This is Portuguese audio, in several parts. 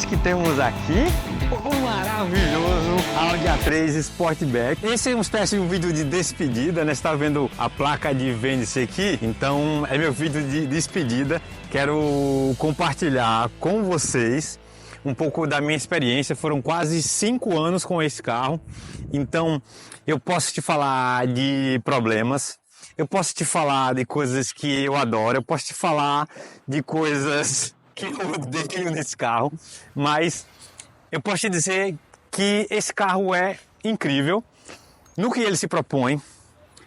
eis que temos aqui o maravilhoso Audi A3 Sportback. Esse é uma espécie de um vídeo de despedida, né? Você está vendo a placa de vende-se aqui, então é meu vídeo de despedida. Quero compartilhar com vocês um pouco da minha experiência. Foram quase 5 anos com esse carro, então eu posso te falar de problemas, eu posso te falar de coisas que eu adoro, eu posso te falar de coisas que eu odeio nesse carro, mas eu posso te dizer que esse carro é incrível no que ele se propõe.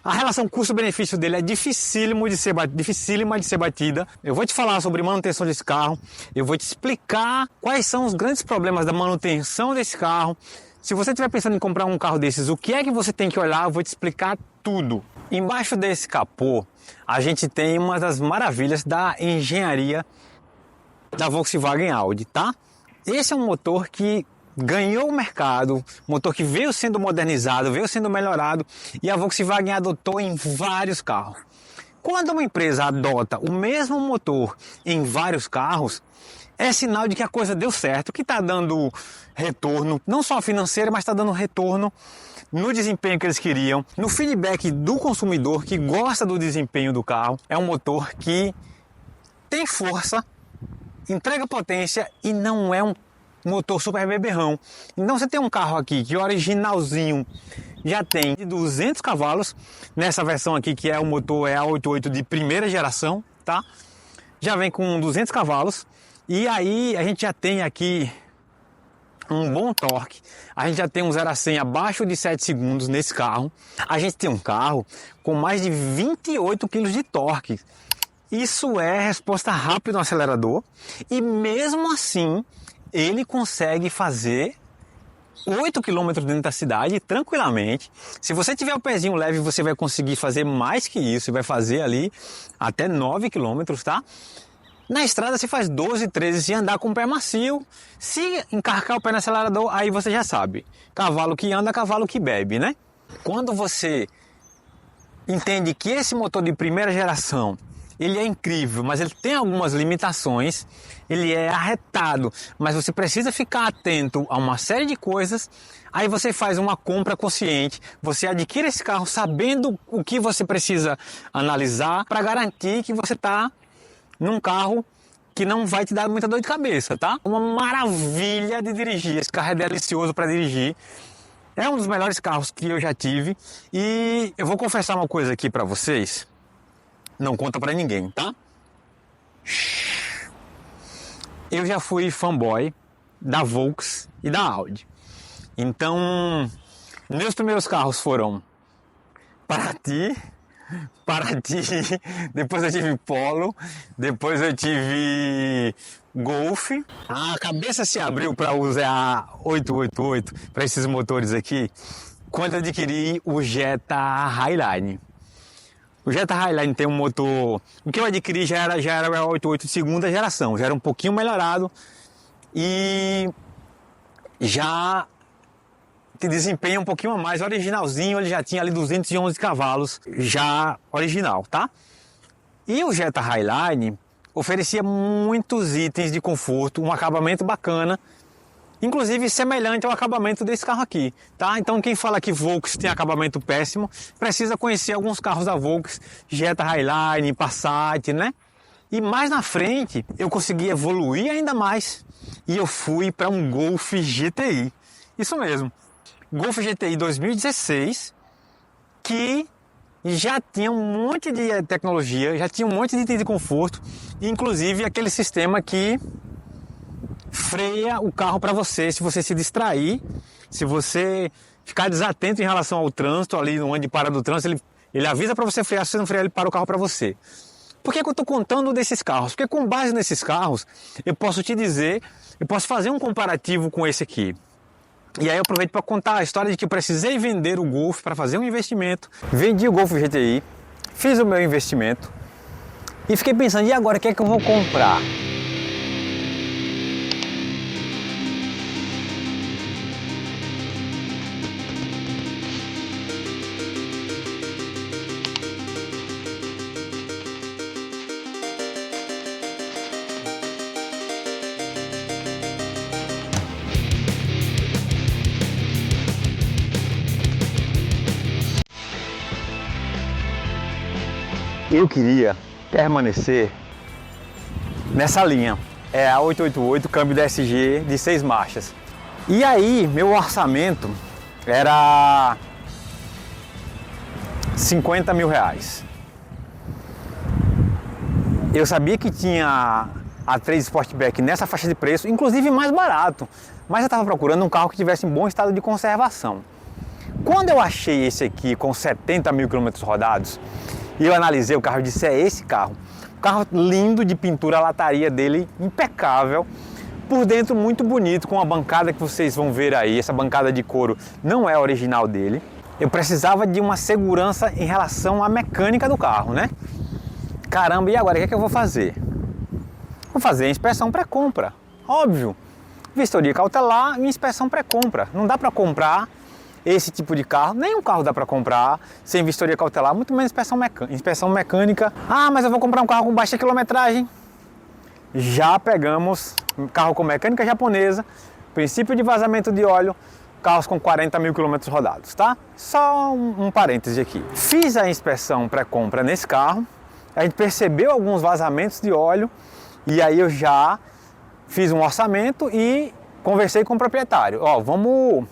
A relação custo-benefício dele é dificílima de ser batida. Eu vou te falar sobre manutenção desse carro, eu vou te explicar quais são os grandes problemas da manutenção desse carro. Se você estiver pensando em comprar um carro desses, o que é que você tem que olhar, eu vou te explicar tudo. Embaixo desse capô, a gente tem uma das maravilhas da engenharia da Volkswagen Audi, tá? Esse é um motor que ganhou o mercado, motor que veio sendo modernizado, veio sendo melhorado e a Volkswagen adotou em vários carros. Quando uma empresa adota o mesmo motor em vários carros, é sinal de que a coisa deu certo, que está dando retorno, não só financeiro, mas está dando retorno no desempenho que eles queriam, no feedback do consumidor que gosta do desempenho do carro. É um motor que tem força, entrega potência e não é um motor super beberrão. Então você tem um carro aqui que originalzinho já tem 200 cavalos, nessa versão aqui que é o motor A88 de primeira geração, tá? Já vem com 200 cavalos e aí a gente já tem aqui um bom torque, a gente já tem um 0 a 100 abaixo de 7 segundos nesse carro. A gente tem um carro com mais de 28 kg de torque. Isso é resposta rápida no acelerador e mesmo assim ele consegue fazer 8 km dentro da cidade tranquilamente. Se você tiver o pezinho leve, você vai conseguir fazer mais que isso, você vai fazer ali até 9 km, tá? Na estrada você faz 12, 13 se andar com o pé macio. Se encarcar o pé no acelerador, aí você já sabe. Cavalo que anda, cavalo que bebe, né? Quando você entende que esse motor de primeira geração ele é incrível, mas ele tem algumas limitações, ele é arretado, mas você precisa ficar atento a uma série de coisas. Aí você faz uma compra consciente, você adquire esse carro sabendo o que você precisa analisar para garantir que você está num carro que não vai te dar muita dor de cabeça, tá? Uma maravilha de dirigir, esse carro é delicioso para dirigir. É um dos melhores carros que eu já tive e eu vou confessar uma coisa aqui para vocês. Não conta pra ninguém, tá? Eu já fui fanboy da Volks e da Audi. Então, meus primeiros carros foram Paraty, depois eu tive Polo, depois eu tive Golf. A cabeça se abriu para usar a 888, para esses motores aqui, quando eu adquiri o Jetta Highline. O Jetta Highline tem um motor, o que eu adquiri já era o 88 de segunda geração, já era um pouquinho melhorado e já te desempenha um pouquinho a mais. Originalzinho, ele já tinha ali 211 cavalos, já original, tá? E o Jetta Highline oferecia muitos itens de conforto, um acabamento bacana, inclusive semelhante ao acabamento desse carro aqui, tá? Então quem fala que Volks tem acabamento péssimo, precisa conhecer alguns carros da Volks, Jetta Highline, Passat, né? E mais na frente eu consegui evoluir ainda mais e eu fui para um Golf GTI. Isso mesmo, Golf GTI 2016, que já tinha um monte de tecnologia, já tinha um monte de item de conforto, inclusive aquele sistema que freia o carro para você se você se distrair, se você ficar desatento em relação ao trânsito, ali onde para do trânsito, ele avisa para você frear. Se você não frear, ele para o carro para você. Por que eu estou contando desses carros? Porque com base nesses carros, eu posso te dizer, eu posso fazer um comparativo com esse aqui. E aí eu aproveito para contar a história de que eu precisei vender o Golf para fazer um investimento. Vendi o Golf GTI, fiz o meu investimento e fiquei pensando, e agora o que é que eu vou comprar? eu queria permanecer nessa linha. É a 888 câmbio DSG de 6 marchas. E aí, meu orçamento era 50 mil reais. Eu sabia que tinha a 3 Sportback nessa faixa de preço, inclusive mais barato, mas eu estava procurando um carro que tivesse em bom estado de conservação. Quando eu achei esse aqui com 70 mil quilômetros rodados, e eu analisei o carro e disse, é esse carro. Um carro lindo, de pintura, a lataria dele impecável, por dentro muito bonito, com a bancada que vocês vão ver aí. Essa bancada de couro não é original dele. Eu precisava de uma segurança em relação à mecânica do carro, né? Caramba, e agora o que é que eu vou fazer? Vou fazer a inspeção pré-compra, óbvio. Vistoria cautelar e inspeção pré-compra. Não dá para comprar esse tipo de carro, nenhum carro dá para comprar sem vistoria cautelar, muito menos inspeção mecânica. Ah, mas eu vou comprar um carro com baixa quilometragem. Já pegamos um carro com mecânica japonesa, princípio de vazamento de óleo, carros com 40 mil quilômetros rodados, tá? Só um parêntese aqui. Fiz a inspeção pré-compra nesse carro, a gente percebeu alguns vazamentos de óleo e aí eu já fiz um orçamento e conversei com o proprietário. Ó, vamos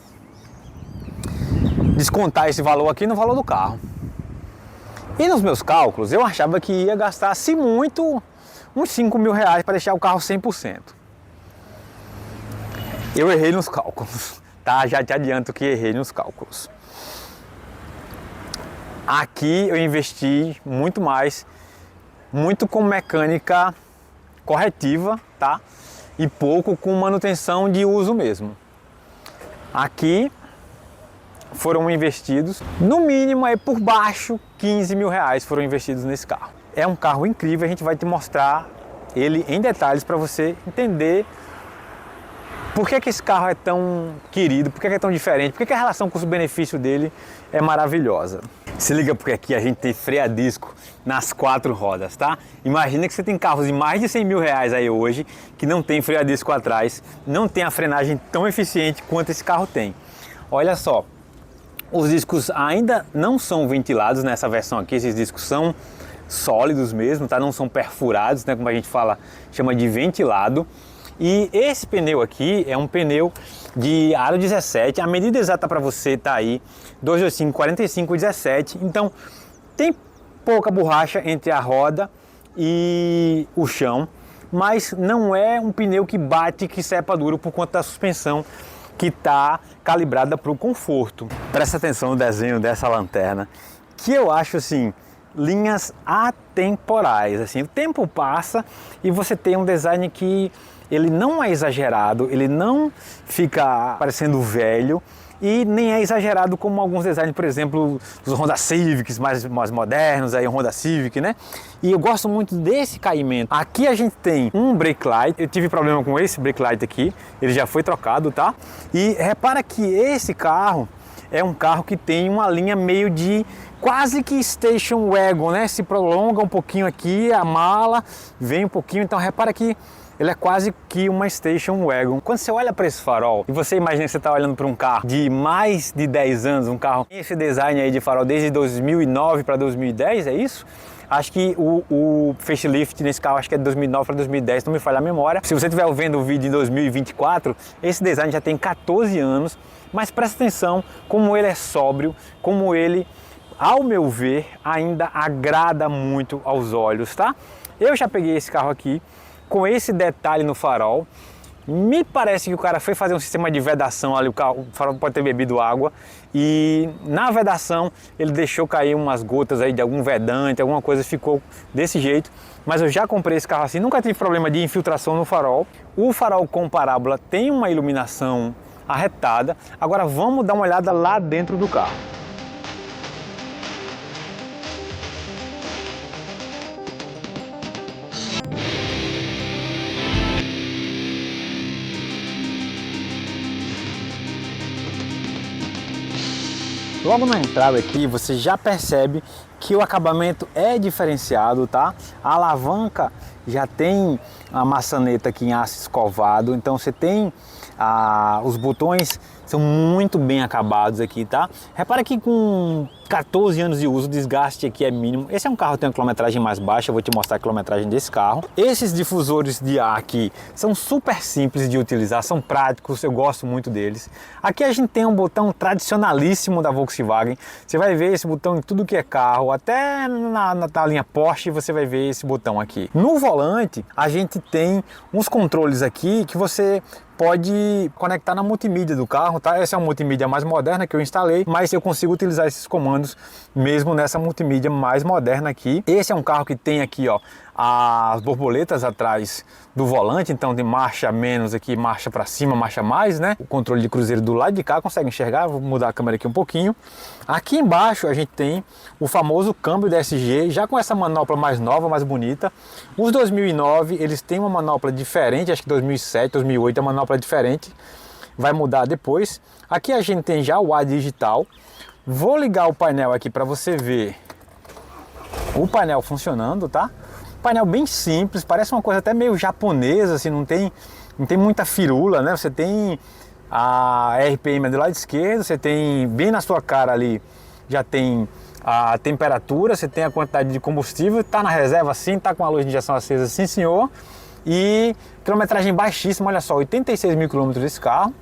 descontar esse valor aqui no valor do carro. E nos meus cálculos eu achava que ia gastar, se muito, uns 5 mil reais para deixar o carro 100%. Eu errei nos cálculos, tá? Já te adianto que errei nos cálculos. Aqui eu investi muito mais, muito com mecânica corretiva, tá? E pouco com manutenção de uso mesmo. Aqui foram investidos, no mínimo aí por baixo, 15 mil reais foram investidos nesse carro. É um carro incrível, a gente vai te mostrar ele em detalhes para você entender por que esse carro é tão querido, por que é tão diferente, por que a relação custo-benefício dele é maravilhosa. Se liga porque aqui a gente tem freio a disco nas 4 rodas, tá? Imagina que você tem carros de mais de 100 mil reais aí hoje que não tem freio a disco atrás, não tem a frenagem tão eficiente quanto esse carro tem. Olha só, os discos ainda não são ventilados nessa versão aqui, esses discos são sólidos mesmo, tá? Não são perfurados, né? Como a gente fala, chama de ventilado. E esse pneu aqui é um pneu de aro 17, a medida exata para você tá aí, 225, 45, 17. Então tem pouca borracha entre a roda e o chão, mas não é um pneu que bate, que sepa duro por conta da suspensão que está calibrada para o conforto. Presta atenção no desenho dessa lanterna, que eu acho assim, linhas atemporais. Assim, o tempo passa e você tem um design que ele não é exagerado, ele não fica parecendo velho e nem é exagerado como alguns designs, por exemplo, dos Honda Civics mais modernos, aí o Honda Civic, né? E eu gosto muito desse caimento. Aqui a gente tem um brake light, eu tive problema com esse brake light aqui, ele já foi trocado, tá? E repara que esse carro é um carro que tem uma linha meio de quase que station wagon, né? Se prolonga um pouquinho aqui, a mala vem um pouquinho, então repara que ele é quase que uma station wagon. Quando você olha para esse farol e você imagina que você está olhando para um carro de mais de 10 anos, um carro com esse design aí de farol desde 2009 para 2010, é isso? Acho que o facelift nesse carro acho que é de 2009 para 2010, não me falha a memória. Se você estiver vendo o vídeo em 2024, esse design já tem 14 anos, mas presta atenção como ele é sóbrio, como ele, ao meu ver, ainda agrada muito aos olhos, tá? Eu já peguei esse carro aqui com esse detalhe no farol. Me parece que o cara foi fazer um sistema de vedação ali, o farol pode ter bebido água e na vedação ele deixou cair umas gotas aí de algum vedante, alguma coisa, ficou desse jeito. Mas eu já comprei esse carro assim, nunca tive problema de infiltração no farol. O farol com parábola tem uma iluminação arretada. Agora vamos dar uma olhada lá dentro do carro. Logo na entrada aqui você já percebe que o acabamento é diferenciado, tá? A alavanca já tem a maçaneta aqui em aço escovado, então você tem os botões são muito bem acabados aqui, tá? Repara que com 14 anos de uso, o desgaste aqui é mínimo. Esse é um carro que tem uma quilometragem mais baixa, eu vou te mostrar a quilometragem desse carro. Esses difusores de ar aqui são super simples de utilizar, são práticos, eu gosto muito deles. Aqui a gente tem um botão tradicionalíssimo da Volkswagen. Você vai ver esse botão em tudo que é carro, até na linha Porsche você vai ver esse botão aqui. No volante a gente tem uns controles aqui que você pode conectar na multimídia do carro, tá? Essa é uma multimídia mais moderna que eu instalei, mas eu consigo utilizar esses comandos mesmo nessa multimídia mais moderna aqui. Esse é um carro que tem aqui, ó, as borboletas atrás do volante, então tem marcha menos aqui, marcha para cima, marcha mais, né? O controle de cruzeiro do lado de cá, consegue enxergar? Vou mudar a câmera aqui um pouquinho. Aqui embaixo a gente tem o famoso câmbio DSG, já com essa manopla mais nova, mais bonita. Os 2009, eles têm uma manopla diferente, acho que 2007, 2008 é uma manopla diferente, vai mudar depois. Aqui a gente tem já o ar digital. Vou ligar o painel aqui para você ver o painel funcionando, tá? Painel bem simples, parece uma coisa até meio japonesa, assim, não tem muita firula, né? Você tem a RPM do lado esquerdo, você tem bem na sua cara ali, já tem a temperatura, você tem a quantidade de combustível, tá na reserva sim, tá com a luz de injeção acesa sim senhor, e quilometragem baixíssima, olha só, 86 mil quilômetros desse carro.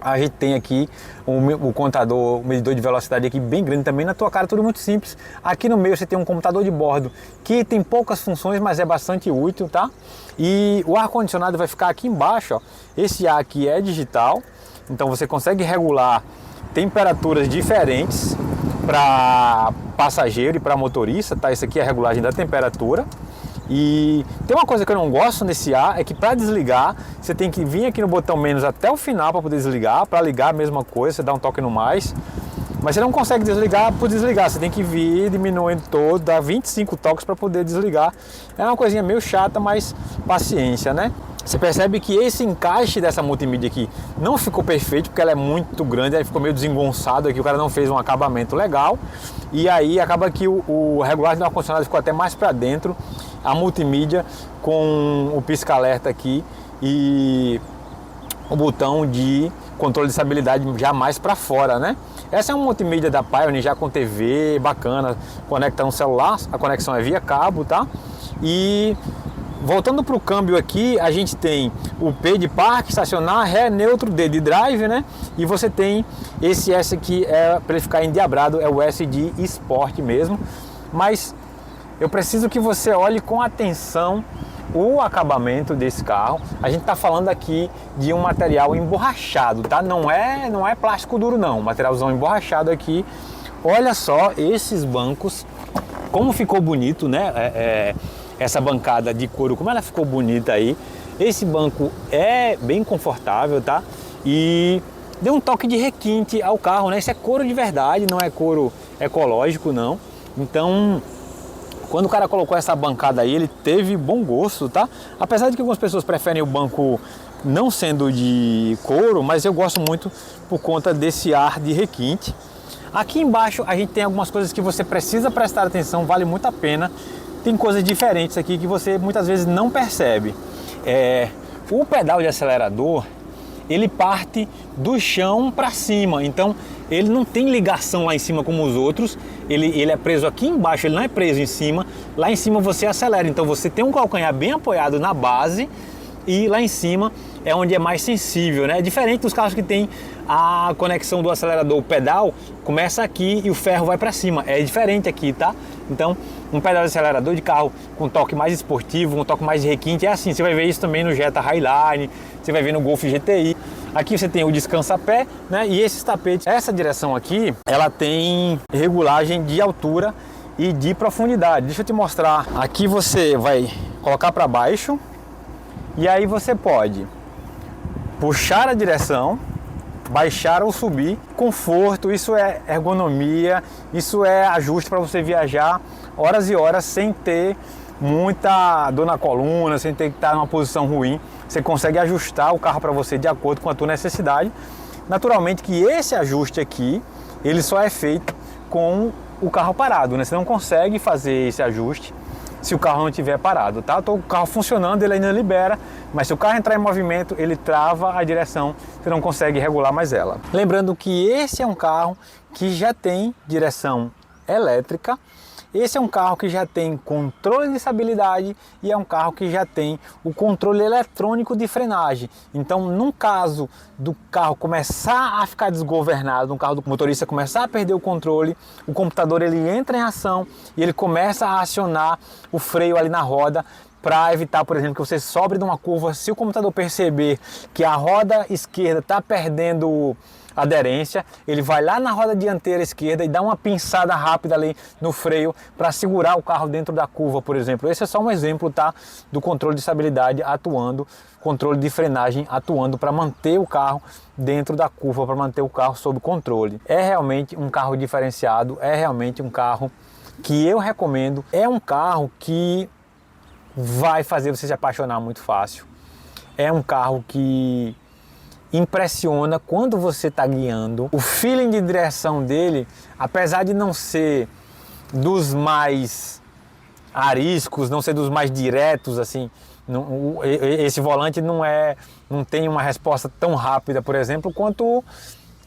A gente tem aqui o contador, o medidor de velocidade aqui bem grande também, na tua cara tudo muito simples. Aqui no meio você tem um computador de bordo que tem poucas funções, mas é bastante útil, tá? E o ar-condicionado vai ficar aqui embaixo, ó. Esse ar aqui é digital, então você consegue regular temperaturas diferentes para passageiro e para motorista, tá? Isso aqui é a regulagem da temperatura. E tem uma coisa que eu não gosto nesse ar, é que para desligar você tem que vir aqui no botão menos até o final para poder desligar. Para ligar a mesma coisa, você dá um toque no mais, mas você não consegue desligar por desligar, você tem que vir diminuindo todo, dá 25 toques para poder desligar. É uma coisinha meio chata, mas paciência, né? Você percebe que esse encaixe dessa multimídia aqui não ficou perfeito, porque ela é muito grande, aí ficou meio desengonçado aqui, o cara não fez um acabamento legal. E aí acaba que o regulagem do ar-condicionado ficou até mais para dentro, a multimídia com o pisca-alerta aqui e o botão de controle de estabilidade já mais para fora, né? Essa é uma multimídia da Pioneer, já com TV, bacana, conecta um celular, a conexão é via cabo, tá? E voltando para o câmbio aqui, a gente tem o P de parque, estacionar, ré, neutro, D de drive, né? E você tem esse S aqui, para ele ficar endiabrado, é o S de Sport mesmo. Mas eu preciso que você olhe com atenção o acabamento desse carro. A gente está falando aqui de um material emborrachado, tá? Não é plástico duro não, materialzão emborrachado aqui. Olha só esses bancos, como ficou bonito, né? Essa bancada de couro, como ela ficou bonita aí. Esse banco é bem confortável, tá? E deu um toque de requinte ao carro, né? Isso é couro de verdade, não é couro ecológico, não. Então, quando o cara colocou essa bancada aí, ele teve bom gosto, tá? Apesar de que algumas pessoas preferem o banco não sendo de couro, mas eu gosto muito por conta desse ar de requinte. Aqui embaixo a gente tem algumas coisas que você precisa prestar atenção, vale muito a pena. Tem coisas diferentes aqui que você muitas vezes não percebe. O pedal de acelerador, ele parte do chão para cima, então ele não tem ligação lá em cima como os outros, ele é preso aqui embaixo, ele não é preso em cima. Lá em cima você acelera, então você tem um calcanhar bem apoiado na base e lá em cima é onde é mais sensível, né? Diferente dos carros que tem a conexão do acelerador, o pedal começa aqui e o ferro vai para cima, é diferente aqui, tá? Então, um pedal de acelerador de carro com toque mais esportivo, um toque mais de requinte, é assim, você vai ver isso também no Jetta Highline, você vai ver no Golf GTI. Aqui você tem o descansa-pé, né? E esses tapetes, essa direção aqui, ela tem regulagem de altura e de profundidade. Deixa eu te mostrar. Aqui você vai colocar para baixo e aí você pode puxar a direção, baixar ou subir. Conforto, isso é ergonomia, isso é ajuste para você viajar horas e horas sem ter muita dor na coluna, sem ter que estar numa posição ruim. Você consegue ajustar o carro para você de acordo com a tua necessidade. Naturalmente que esse ajuste aqui, ele só é feito com o carro parado, né? Você não consegue fazer esse ajuste se o carro não estiver parado, tá? O carro funcionando, ele ainda libera, mas se o carro entrar em movimento, ele trava a direção, você não consegue regular mais ela. Lembrando que esse é um carro que já tem direção elétrica. Esse é um carro que já tem controle de estabilidade e é um carro que já tem o controle eletrônico de frenagem. Então, num caso do carro começar a ficar desgovernado, no carro do motorista começar a perder o controle, o computador ele entra em ação e ele começa a acionar o freio ali na roda para evitar, por exemplo, que você sobre de uma curva. Se o computador perceber que a roda esquerda está perdendo aderência, ele vai lá na roda dianteira esquerda e dá uma pinçada rápida ali no freio para segurar o carro dentro da curva, por exemplo. Esse é só um exemplo, tá, do controle de estabilidade atuando, controle de frenagem atuando para manter o carro dentro da curva, para manter o carro sob controle. É realmente um carro diferenciado, é realmente um carro que eu recomendo, é um carro que vai fazer você se apaixonar muito fácil. É um carro que impressiona quando você está guiando. O feeling de direção dele, apesar de não ser dos mais ariscos, não ser dos mais diretos, assim, esse volante não tem uma resposta tão rápida, por exemplo, quanto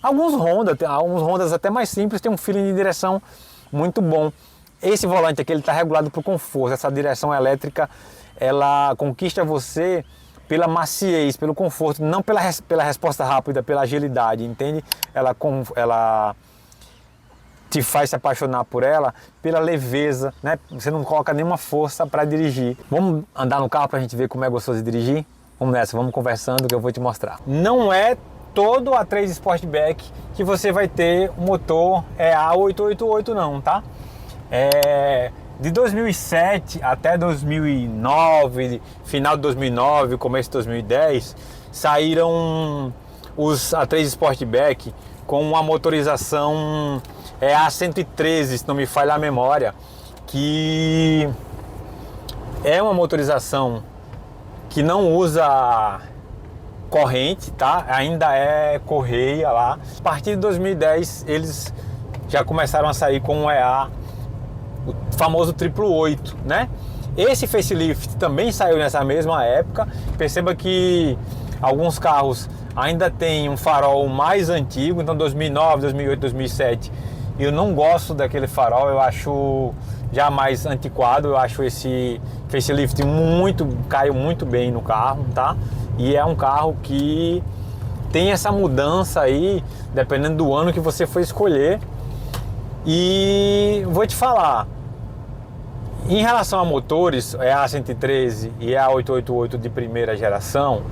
alguns Hondas até mais simples têm um feeling de direção muito bom. Esse volante aqui ele está regulado para o conforto. Essa direção elétrica ela conquista você pela maciez, pelo conforto, não pela resposta rápida, pela agilidade, entende? Ela te faz se apaixonar por ela pela leveza, né? Você não coloca nenhuma força para dirigir. Vamos andar no carro para a gente ver como é gostoso de dirigir? Vamos nessa, vamos conversando que eu vou te mostrar. Não é todo A3 Sportback que você vai ter o motor EA888 não, tá? De 2007 até 2009, final de 2009, começo de 2010, saíram os A3 Sportback com uma motorização A113, se não me falha a memória, que é uma motorização que não usa corrente, tá? Ainda é correia lá. A partir de 2010 eles já começaram a sair com um EA, o famoso 888, né? Esse facelift também saiu nessa mesma época. Perceba que alguns carros ainda tem um farol mais antigo, então 2009, 2008, 2007. Eu não gosto daquele farol, eu acho já mais antiquado, eu acho esse facelift caiu muito bem no carro, tá? E é um carro que tem essa mudança aí, dependendo do ano que você for escolher. E vou te falar, em relação a motores, EA113 e EA888 de primeira geração,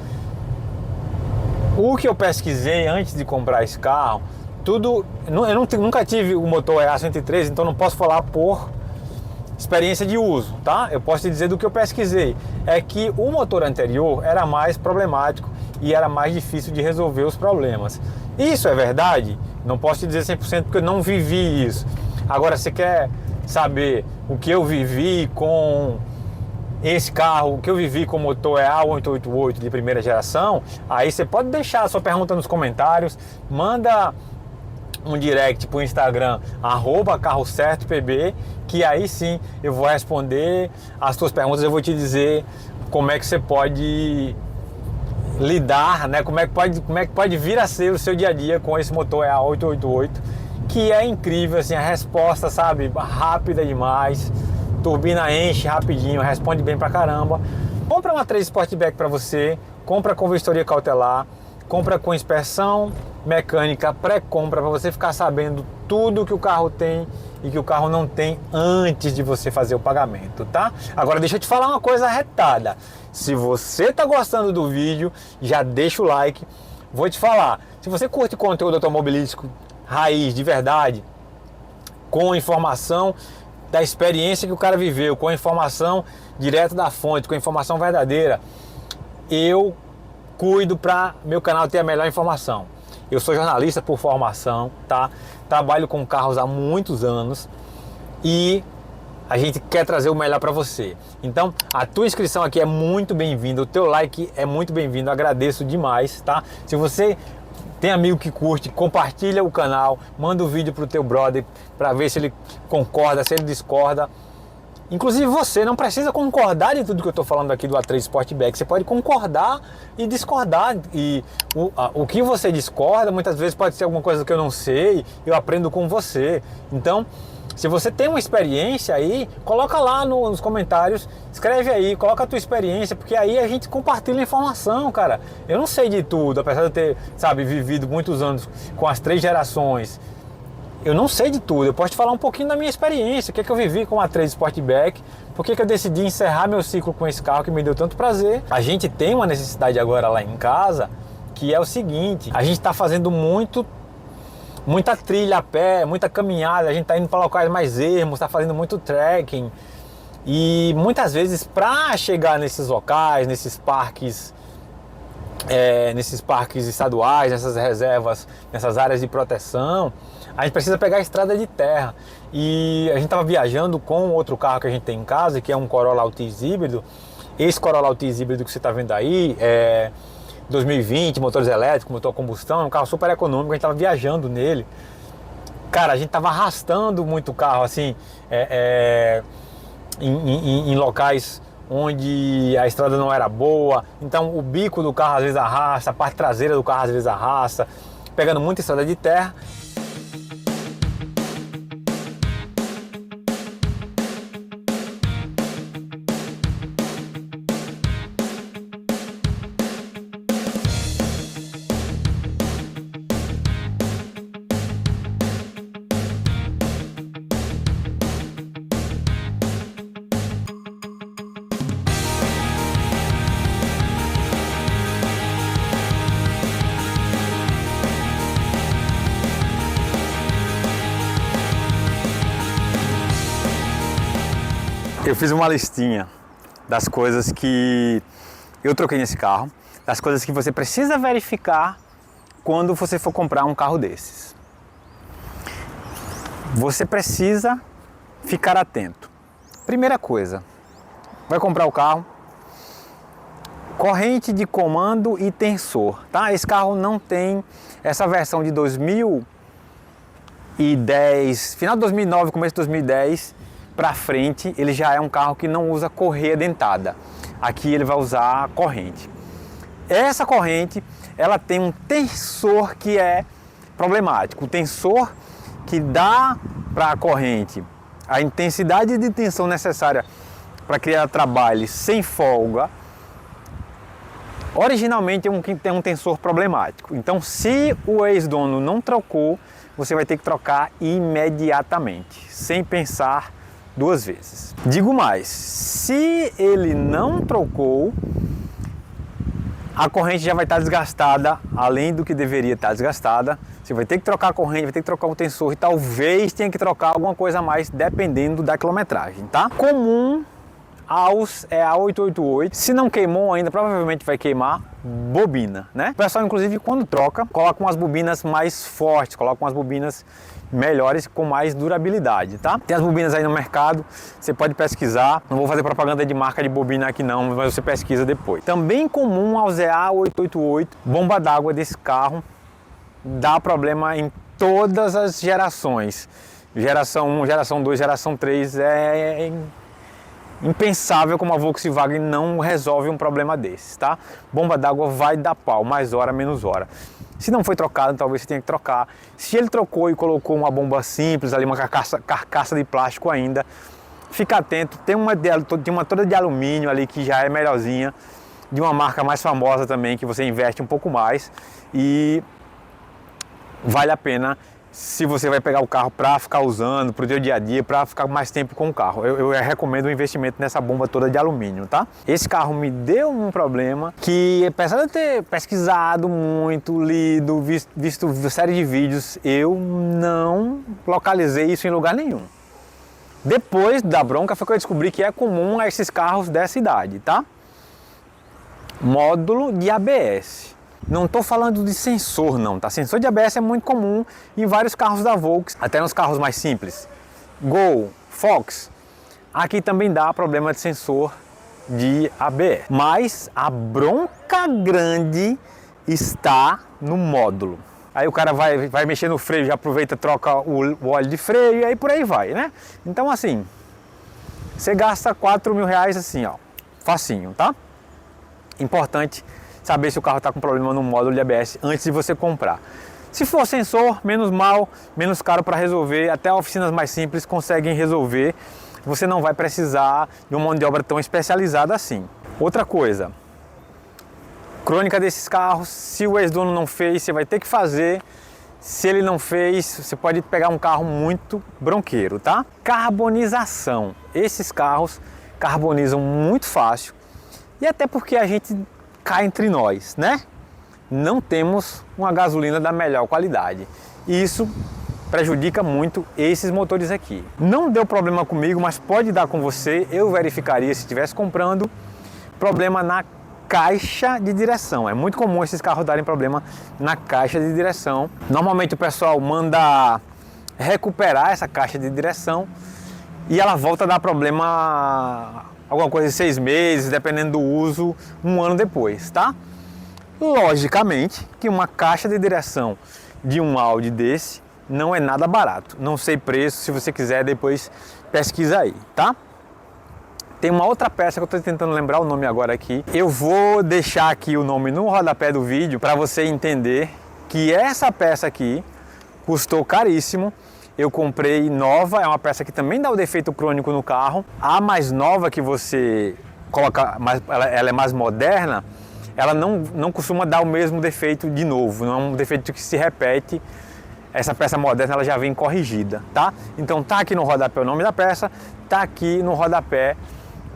o que eu pesquisei antes de comprar esse carro, nunca tive o motor EA113, então não posso falar por experiência de uso, tá? Eu posso te dizer do que eu pesquisei, é que o motor anterior era mais problemático e era mais difícil de resolver os problemas. Isso é verdade? Não posso te dizer 100% porque eu não vivi isso. Agora, você quer saber o que eu vivi com esse carro, o que eu vivi com o motor EA888 de primeira geração, aí você pode deixar a sua pergunta nos comentários, manda um direct pro Instagram, @carrocertopb, que aí sim eu vou responder as suas perguntas, eu vou te dizer como é que você pode lidar, né? Como é que pode vir a ser o seu dia a dia com esse motor EA888, que é incrível, assim, a resposta, sabe, rápida demais, turbina enche rapidinho, responde bem pra caramba. Compra uma A3 Sportback pra você, compra com vistoria cautelar, compra com inspeção mecânica pré-compra, para você ficar sabendo tudo que o carro tem e que o carro não tem antes de você fazer o pagamento, tá? Agora deixa eu te falar uma coisa arretada. Se você tá gostando do vídeo, já deixa o like. Vou te falar, se você curte conteúdo automobilístico raiz, de verdade, com informação da experiência que o cara viveu, com informação direto da fonte, com informação verdadeira, eu cuido para meu canal ter a melhor informação. Eu sou jornalista por formação, tá? Trabalho com carros há muitos anos e a gente quer trazer o melhor para você. Então, a tua inscrição aqui é muito bem-vinda, o teu like é muito bem-vindo, agradeço demais, tá? Se você tem amigo que curte, compartilha o canal, manda o vídeo pro teu brother para ver se ele concorda, se ele discorda. Inclusive você não precisa concordar de tudo que eu estou falando aqui do A3 Sportback. Você pode concordar e discordar. E o que você discorda muitas vezes pode ser alguma coisa que eu não sei, eu aprendo com você. Então, se você tem uma experiência aí, coloca lá nos comentários, escreve aí, coloca a tua experiência, porque aí a gente compartilha informação, cara. Eu não sei de tudo, apesar de eu ter, sabe, vivido muitos anos com as 3 gerações. Eu não sei de tudo, eu posso te falar um pouquinho da minha experiência, o que é que eu vivi com a A3 Sportback, por que eu decidi encerrar meu ciclo com esse carro que me deu tanto prazer. A gente tem uma necessidade agora lá em casa, que é o seguinte, a gente está fazendo muita trilha a pé, muita caminhada, a gente está indo para locais mais ermos, está fazendo muito trekking, e muitas vezes para chegar nesses locais, nesses parques estaduais, nessas reservas, nessas áreas de proteção, a gente precisa pegar a estrada de terra. E a gente estava viajando com outro carro que a gente tem em casa, que é um Corolla Altis híbrido. Esse Corolla Altis híbrido que você está vendo aí é 2020, motores elétricos, motor a combustão, é um carro super econômico, a gente estava viajando nele. Cara, a gente estava arrastando muito o carro, assim, em locais onde a estrada não era boa, então o bico do carro às vezes arrasta, a parte traseira do carro às vezes arrasta, pegando muita estrada de terra. Eu fiz uma listinha das coisas que eu troquei nesse carro, das coisas que você precisa verificar quando você for comprar um carro desses. Você precisa ficar atento. Primeira coisa, vai comprar o carro, corrente de comando e tensor, tá? Esse carro não tem essa versão de 2010, final de 2009, começo de 2010, para frente, ele já é um carro que não usa correia dentada. Aqui ele vai usar corrente. Essa corrente, ela tem um tensor que é problemático. O tensor que dá para a corrente a intensidade de tensão necessária para criar trabalho sem folga, originalmente tem um tensor problemático. Então, se o ex-dono não trocou, você vai ter que trocar imediatamente, sem pensar 2 vezes. Digo mais, se ele não trocou, a corrente já vai estar desgastada, além do que deveria estar desgastada. Você vai ter que trocar a corrente, vai ter que trocar o tensor e talvez tenha que trocar alguma coisa a mais, dependendo da quilometragem, tá? Comum aos é a 888. Se não queimou ainda, provavelmente vai queimar bobina, né? O pessoal, inclusive, quando troca, coloca umas bobinas mais fortes, coloca umas bobinas melhores, com mais durabilidade, tá? Tem as bobinas aí no mercado, você pode pesquisar. Não vou fazer propaganda de marca de bobina aqui não, mas você pesquisa depois. Também comum ao ZA888, bomba d'água desse carro dá problema em todas as gerações. Geração 1, geração 2, geração 3 é impensável como a Volkswagen não resolve um problema desses, tá? Bomba d'água vai dar pau, mais hora, menos hora. Se não foi trocado, talvez você tenha que trocar. Se ele trocou e colocou uma bomba simples ali, uma carcaça de plástico ainda, fica atento. Tem uma toda de alumínio ali que já é melhorzinha, de uma marca mais famosa também, que você investe um pouco mais e vale a pena se você vai pegar o carro para ficar usando, para o dia a dia, para ficar mais tempo com o carro. Eu recomendo o investimento nessa bomba toda de alumínio, tá? Esse carro me deu um problema que, apesar de eu ter pesquisado muito, lido, visto série de vídeos, eu não localizei isso em lugar nenhum. Depois da bronca foi que eu descobri que é comum a esses carros dessa idade, tá? Módulo de ABS. Não estou falando de sensor não, tá? Sensor de ABS é muito comum em vários carros da Volkswagen, até nos carros mais simples. Gol, Fox, aqui também dá problema de sensor de ABS. Mas a bronca grande está no módulo. Aí o cara vai mexer no freio, já aproveita, troca o óleo de freio e aí por aí vai, né? Então assim, você gasta 4 mil reais assim, ó, facinho, tá? Importante saber se o carro está com problema no módulo de ABS antes de você comprar. Se for sensor, menos mal, menos caro para resolver, até oficinas mais simples conseguem resolver. Você não vai precisar de uma mão de obra tão especializada assim. Outra coisa, crônica desses carros, se o ex-dono não fez, você vai ter que fazer. Se ele não fez, você pode pegar um carro muito bronqueiro, tá? Carbonização. Esses carros carbonizam muito fácil e até porque a gente cá entre nós, né? Não temos uma gasolina da melhor qualidade. E isso prejudica muito esses motores aqui. Não deu problema comigo, mas pode dar com você. Eu verificaria se estivesse comprando. Problema na caixa de direção. É muito comum esses carros darem problema na caixa de direção. Normalmente o pessoal manda recuperar essa caixa de direção e ela volta a dar problema alguma coisa de 6 meses, dependendo do uso, 1 ano depois, tá? Logicamente que uma caixa de direção de um Audi desse não é nada barato. Não sei preço, se você quiser depois pesquisa aí, tá? Tem uma outra peça que eu estou tentando lembrar o nome agora aqui. Eu vou deixar aqui o nome no rodapé do vídeo para você entender que essa peça aqui custou caríssimo. Eu comprei nova, é uma peça que também dá o defeito crônico no carro. A mais nova que você coloca, ela é mais moderna, ela não costuma dar o mesmo defeito de novo, não é um defeito que se repete. Essa peça moderna ela já vem corrigida, tá? Então tá aqui no rodapé o nome da peça, tá aqui no rodapé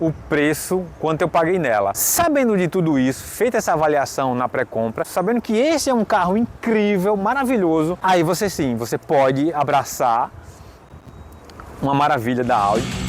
o preço, quanto eu paguei nela. Sabendo de tudo isso, feita essa avaliação na pré-compra, sabendo que esse é um carro incrível, maravilhoso, aí você sim, você pode abraçar uma maravilha da Audi.